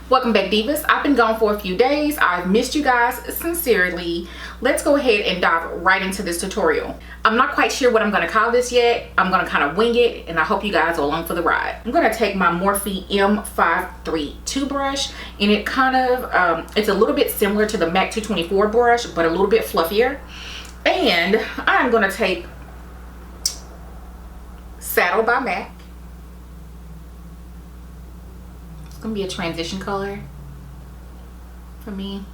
Welcome back, divas. I've been gone for a few days. I've missed you guys sincerely. Let's go ahead and dive right into this tutorial. I'm not quite sure what I'm going to call this yet. I'm going to kind of wing it, and I hope you guys are along for the ride. I'm going to take my Morphe M532 brush, and it kind of it's a little bit similar to the MAC 224 brush, but a little bit fluffier. And I'm going to take Saddle by MAC. It's gonna be a transition color for me.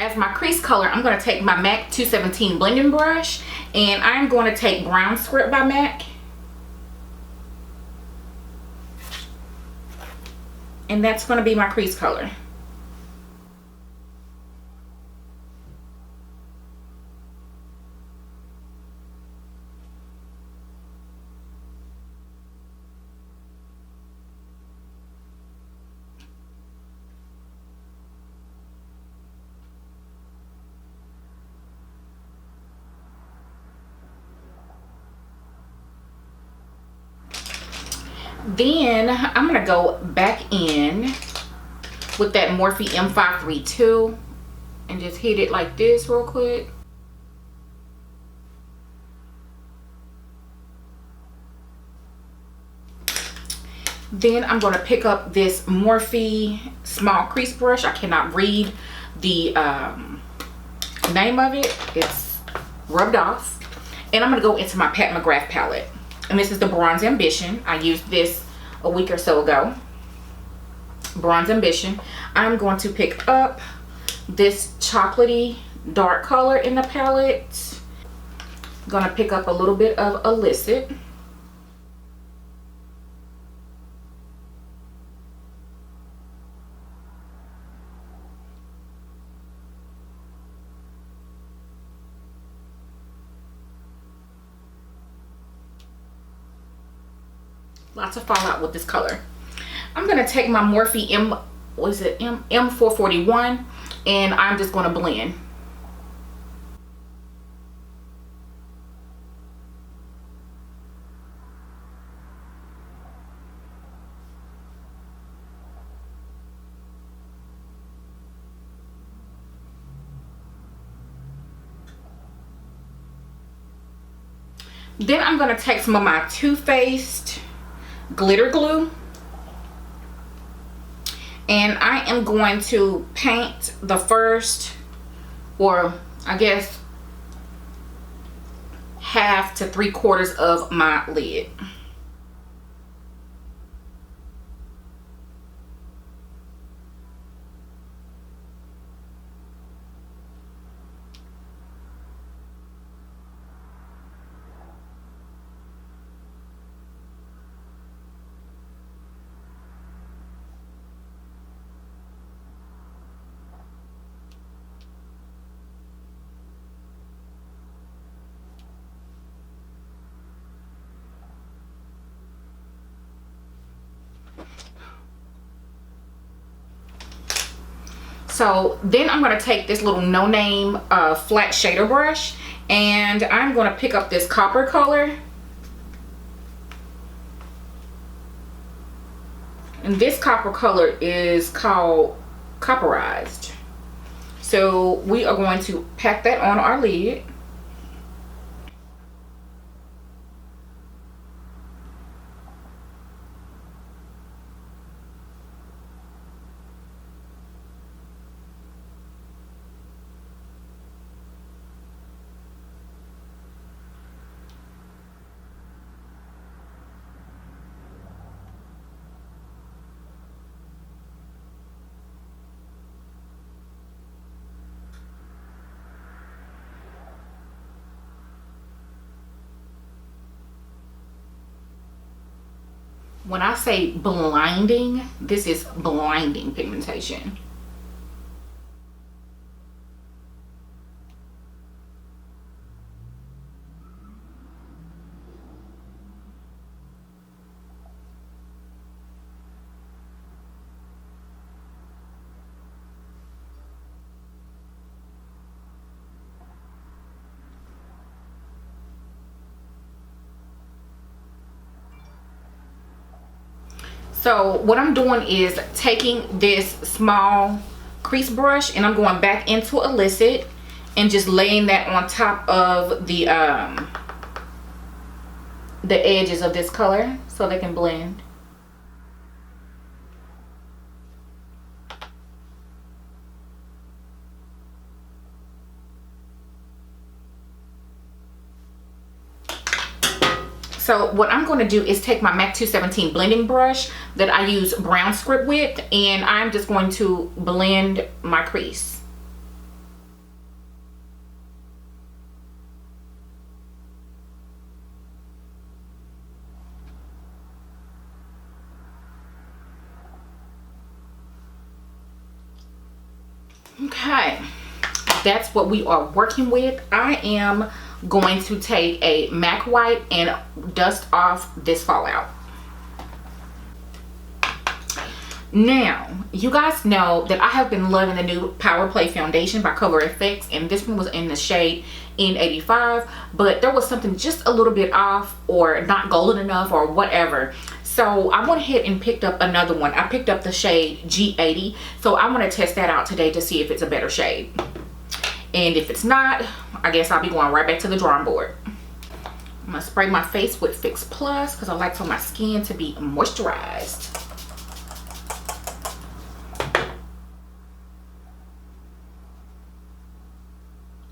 As my crease color, I'm going to take my MAC 217 blending brush, and I'm going to take Brownscript by MAC. And that's going to be my crease color. Then I'm going to go back in with that Morphe M532 and just hit it like this real quick. Then I'm going to pick up this Morphe small crease brush. I cannot read the name of it. It's rubbed off. And I'm going to go into my PatMcgrath palette. And this is the Bronze Ambition. I used this a week or so ago. Bronze Ambition. I'm going to pick up this chocolatey dark color in the palette. I'm going to pick up a little bit of Illicit. Lots of fallout with this color. I'm going to take my Morphe M441, and I'm just going to blend. Then I'm going to take some of my Too Faced glitter glue, and I am going to paint the first, or I guess half to 3/4 of my lid. So then I'm going to take this little no-name flat shader brush, and I'm going to pick up this copper color. And this copper color is called Copperized. So we are going to pack that on our lid. When I say blinding, this is blinding pigmentation. So what I'm doing is taking this small crease brush and I'm going back into Illicit and just laying that on top of the edges of this color so they can blend. So what I'm going to do is take my MAC 217 blending brush that I use Brownscript with, and I'm just going to blend my crease. Okay, that's what we are working with. I am going to take a MAC white and dust off this fallout. Now, you guys know that I have been loving the new Powerplay foundation by CoverFx, and this one was in the shade N85, but there was something just a little bit off or not golden enough or whatever. So I went ahead and picked up another one. I picked up the shade G80, so I want to test that out today to see if it's a better shade. And if it's not, I guess I'll be going right back to the drawing board. I'm gonna spray my face with Fix Plus because I like for my skin to be moisturized.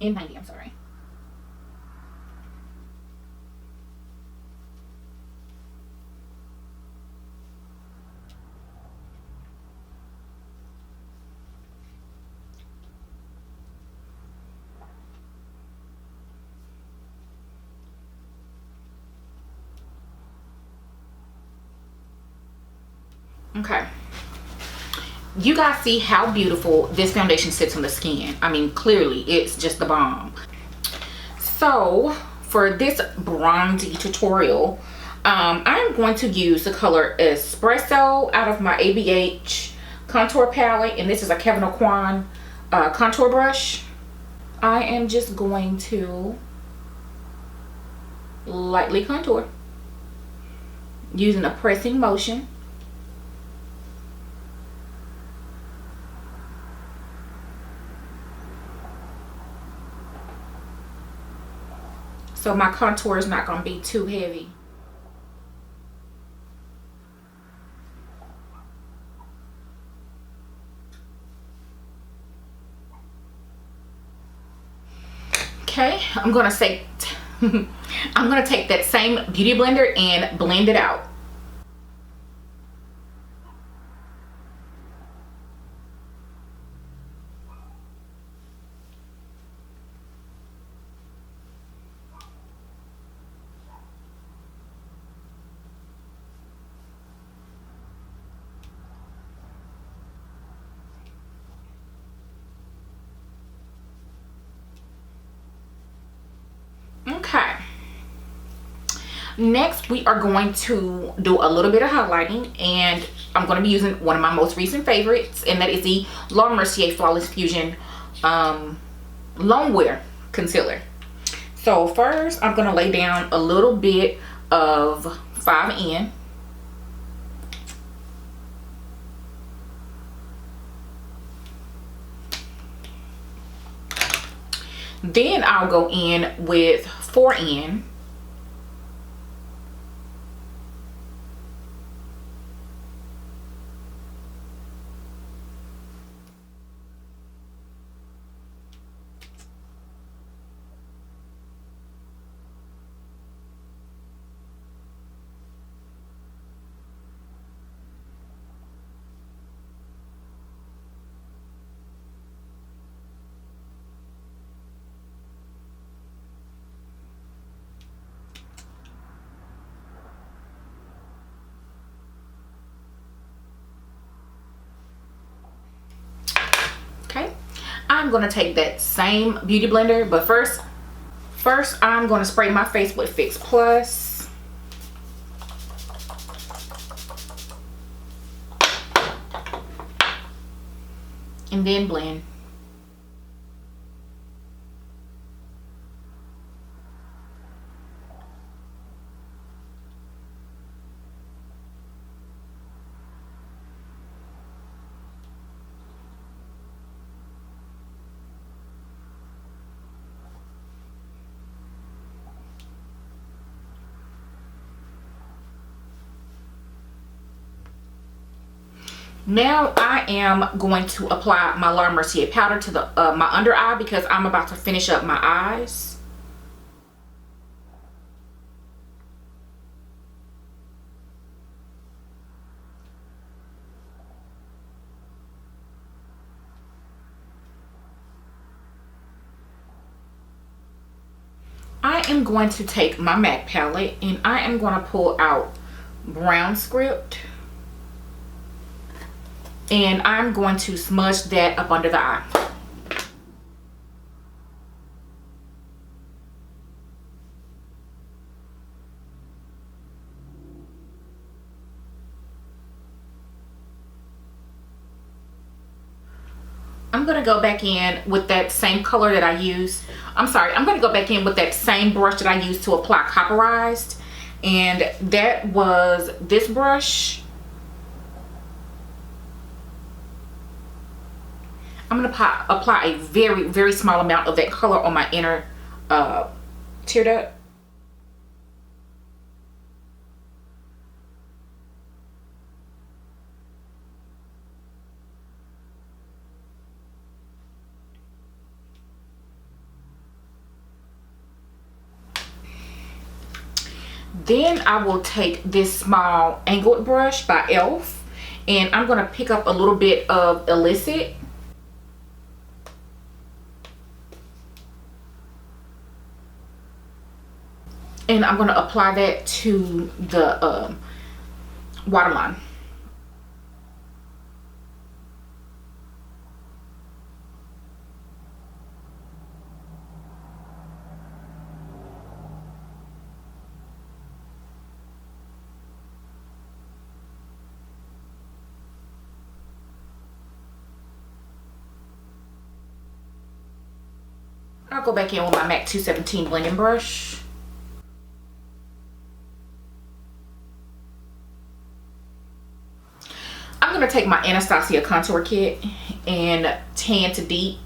N90, I'm sorry. Okay, you guys see how beautiful this foundation sits on the skin. I mean, clearly it's just the bomb. So for this bronzy tutorial, I'm going to use the color Espresso out of my ABH contour palette, and this is a Kevin Aucoin contour brush. I am just going to lightly contour using a pressing motion. So my contour is not going to be too heavy. Okay, I'm going to say I'm going to take that same beauty blender and blend it out. Okay, next we are going to do a little bit of highlighting, and I'm going to be using one of my most recent favorites, and that is the Lauder Mercier Flawless Fusion Longwear Concealer. So first I'm going to lay down a little bit of 5N. Then I'll go in with 4N. Okay, I'm going to take that same beauty blender, but first I'm going to spray my face with Fix Plus. And then blend. Now I am going to apply my Lauder Mercier powder to the my under eye because I'm about to finish up my eyes. I am going to take my MAC palette and I am going to pull out Brownscript. And I'm going to smudge that up under the eye. I'm going to go back in with that same color that I used. I'm sorry, I'm going to go back in with that same brush that I used to apply Copperized. And that was this brush. I'm going to apply a very, very small amount of that color on my inner tear duct. Then I will take this small angled brush by e.l.f. and I'm going to pick up a little bit of Illicit. And I'm going to apply that to the waterline. I'll go back in with my MAC 217 blending brush. I'm going to take my Anastasia contour kit and tan to deep.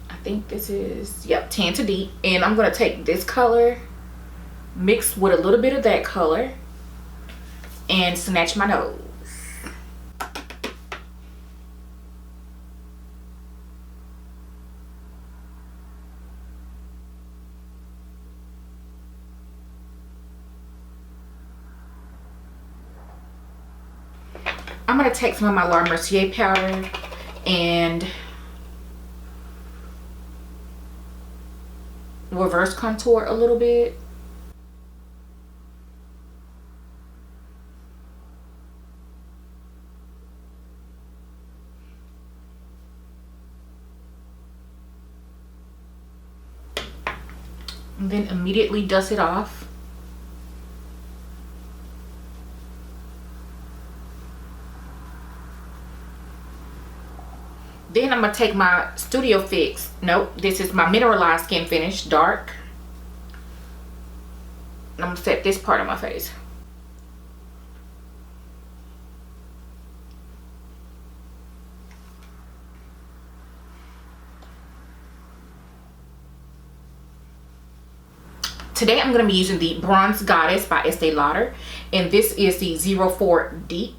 I think this is, yep, tan to deep. And I'm going to take this color, mix with a little bit of that color, and snatch my nose. I'm going to take some of my Lauder Mercier powder and reverse contour a little bit. And then immediately dust it off. Then I'm going to take my Studio Fix, nope, this is my Mineralized SkinFinish Dark. And I'm going to set this part of my face. Today I'm going to be using the Bronze Goddess by Estee Lauder. And this is the 04 Deep.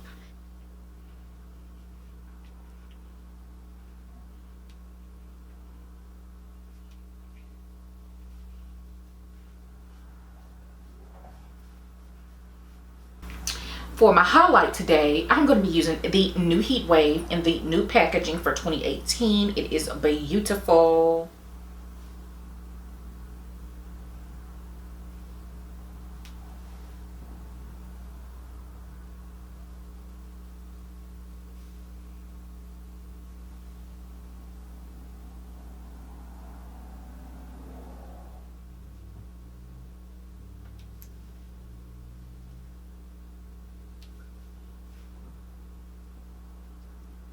For my highlight today, I'm going to be using the new Heatwave in the new packaging for 2018. It is beautiful.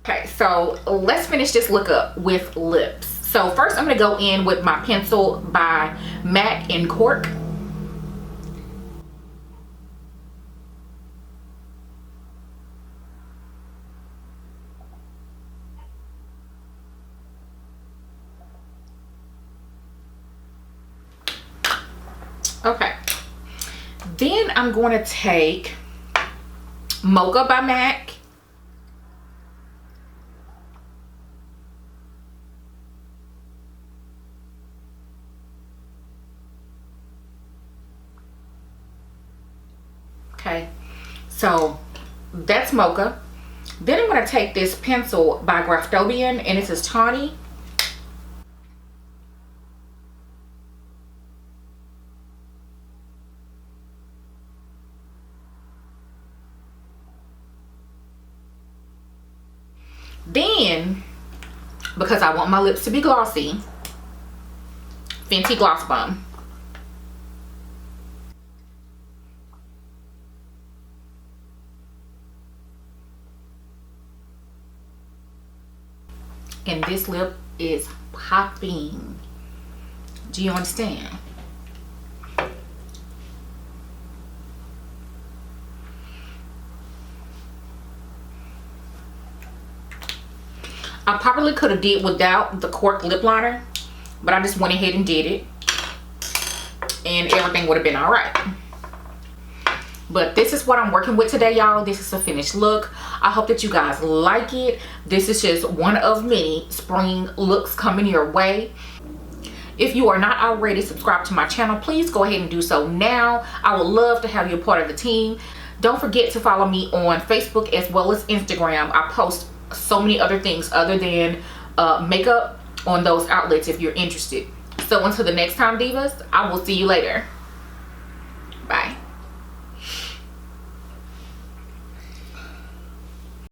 Okay, so let's finish this look up with lips. So first I'm going to go in with my pencil by MAC in Cork. Okay, then I'm going to take Mocha by MAC. Okay, so that's Mocha. Then I'm going to take this pencil by Graftobian, and this is Tawny. Then, because I want my lips to be glossy, Fenty Gloss Bomb. And this lip is popping. Do you understand? I probably could have did without the cork lip liner, but I just went ahead and did it, and everything would have been all right. But this is what I'm working with today, y'all. This is a finished look. I hope that you guys like it. This is just one of many spring looks coming your way. If you are not already subscribed to my channel, please go ahead and do so now. I would love to have you a part of the team. Don't forget to follow me on Facebook as well as Instagram. I post so many other things other than makeup on those outlets if you're interested. So until the next time, divas, I will see you later. Bye.